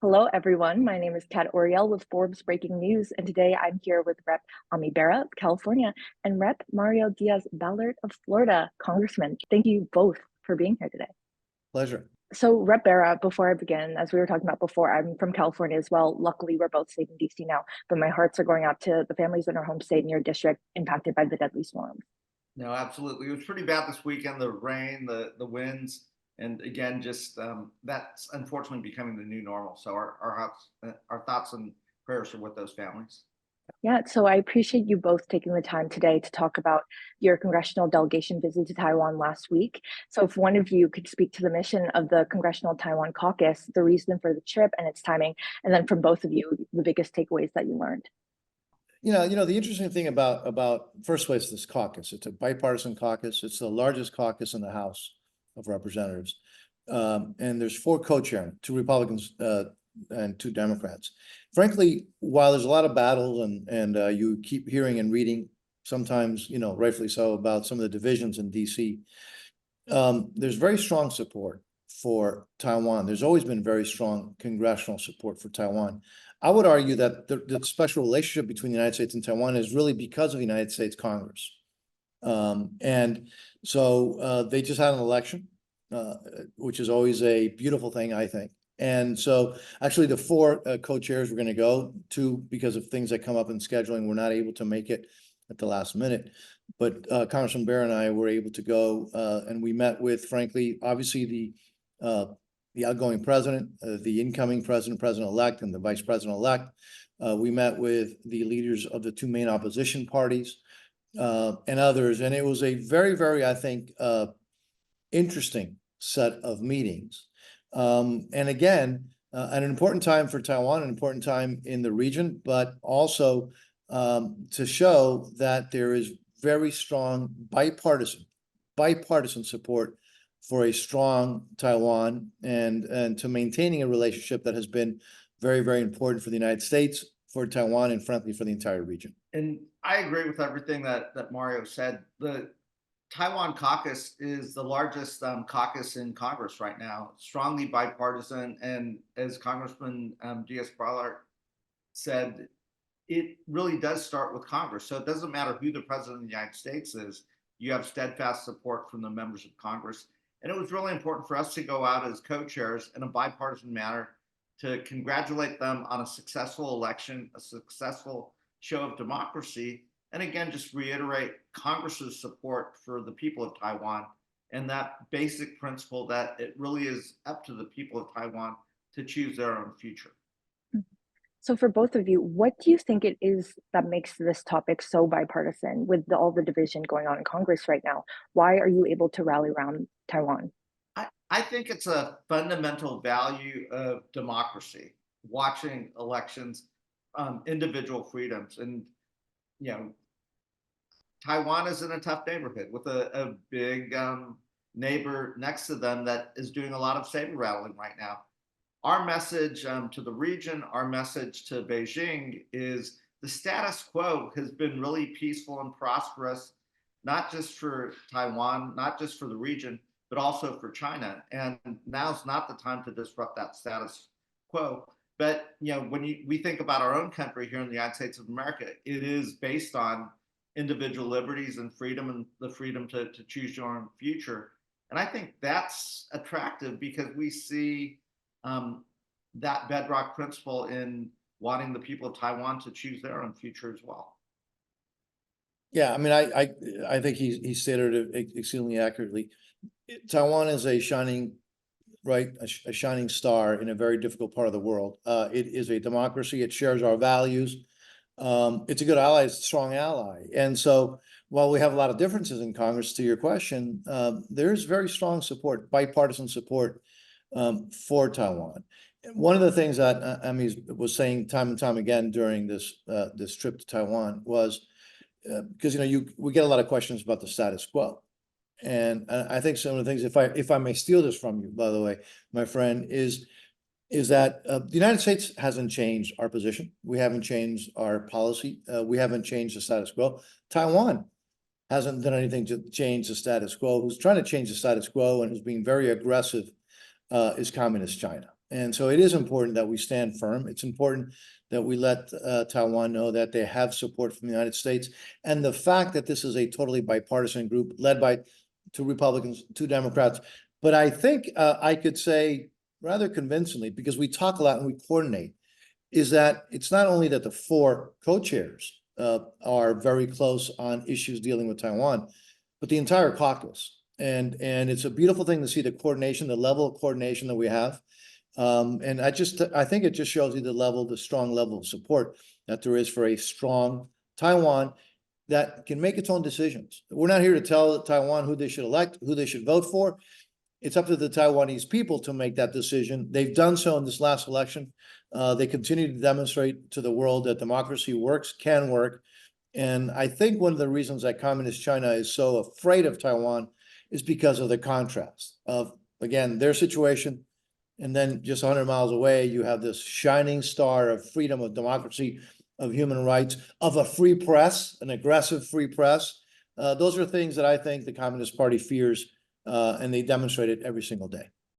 Hello, everyone. My name is Cat Oriel with Forbes Breaking News, and today I'm here with Rep. Bera of California and Rep. Mario Díaz-Balart of Florida, Congressman. Thank you both for being here today. Pleasure. So, Rep. Bera, before I begin, as we were talking about before, I'm from California as well. Luckily, we're both safe in DC now, but my hearts are going out to the families in our home state and your district impacted by the deadly storm. No, absolutely. It was pretty bad this weekend. The rain, the winds, and again, just that's unfortunately becoming the new normal. So our thoughts and prayers are with those families. Yeah, so I appreciate you both taking the time today to talk about your congressional delegation visit to Taiwan last week. So if one of you could speak to the mission of the Congressional Taiwan Caucus, the reason for the trip and its timing, and then from both of you, the biggest takeaways that you learned. The interesting thing about first place, this caucus, it's a bipartisan caucus. It's the largest caucus in the House of Representatives. And there's four co-chairmen, two Republicans and two Democrats. Frankly, while there's a lot of battles and you keep hearing and reading, sometimes, rightfully so, about some of the divisions in DC, there's very strong support for Taiwan. There's always been very strong congressional support for Taiwan. I would argue that the special relationship between the United States and Taiwan is really because of the United States Congress. And so they just had an election, which is always a beautiful thing, I think. And so actually the four co-chairs were going to go, two because of things that come up in scheduling, we're not able to make it at the last minute. But Congressman Bera and I were able to go, and we met with, frankly, obviously the outgoing president, the incoming president-elect, and the vice president-elect. We met with the leaders of the two main opposition parties and others, and it was a very, very, I think, interesting set of meetings. And again, an important time for Taiwan, an important time in the region, but also to show that there is very strong bipartisan support for a strong Taiwan and to maintaining a relationship that has been very, very important for the United States, for Taiwan, and frankly, for the entire region. And I agree with everything that Mario said. The Taiwan caucus is the largest caucus in Congress right now, strongly bipartisan. And as Congressman Díaz-Balart said, it really does start with Congress. So it doesn't matter who the president of the United States is, you have steadfast support from the members of Congress. And it was really important for us to go out as co-chairs in a bipartisan manner to congratulate them on a successful election, a successful show of democracy, and again, just reiterate Congress's support for the people of Taiwan and that basic principle that it really is up to the people of Taiwan to choose their own future. So for both of you, what do you think it is that makes this topic so bipartisan with all the division going on in Congress right now? Why are you able to rally around Taiwan? I think it's a fundamental value of democracy, watching elections, individual freedoms. And, Taiwan is in a tough neighborhood with a big neighbor next to them that is doing a lot of saber rattling right now. Our message to the region, our message to Beijing is the status quo has been really peaceful and prosperous, not just for Taiwan, not just for the region, but also for China. And now's not the time to disrupt that status quo. But when we think about our own country here in the United States of America, it is based on individual liberties and freedom, and the freedom to choose your own future. And I think that's attractive because we see that bedrock principle in wanting the people of Taiwan to choose their own future as well. Yeah, I mean, I think he stated it exceedingly accurately. Taiwan is a shining star in a very difficult part of the world. It is a democracy. It shares our values. It's a good ally. It's a strong ally. And so while we have a lot of differences in Congress, to your question, there's very strong support, bipartisan support for Taiwan. One of the things that Emmy was saying time and time again during this trip to Taiwan was because we get a lot of questions about the status quo, and I think some of the things, if I may steal this from you, by the way, my friend, is that the United States hasn't changed our position. We haven't changed our policy. We haven't changed the status quo. Taiwan hasn't done anything to change the status quo. Who's trying to change the status quo and who's being very aggressive is Communist China. And so it is important that we stand firm. It's important that we let Taiwan know that they have support from the United States. And the fact that this is a totally bipartisan group led by 2 Republicans, 2 Democrats. But I think I could say rather convincingly, because we talk a lot and we coordinate, is that it's not only that the 4 co-chairs are very close on issues dealing with Taiwan, but the entire caucus. And it's a beautiful thing to see the coordination, the level of coordination that we have. And I think it just shows you the strong level of support that there is for a strong Taiwan that can make its own decisions. We're not here to tell Taiwan who they should elect, who they should vote for. It's up to the Taiwanese people to make that decision. They've done so in this last election. They continue to demonstrate to the world that democracy works, can work. And I think one of the reasons that Communist China is so afraid of Taiwan is because of the contrast of, again, their situation. And then just 100 miles away, you have this shining star of freedom, of democracy, of human rights, of a free press, an aggressive free press. Those are things that I think the Communist Party fears, and they demonstrate it every single day.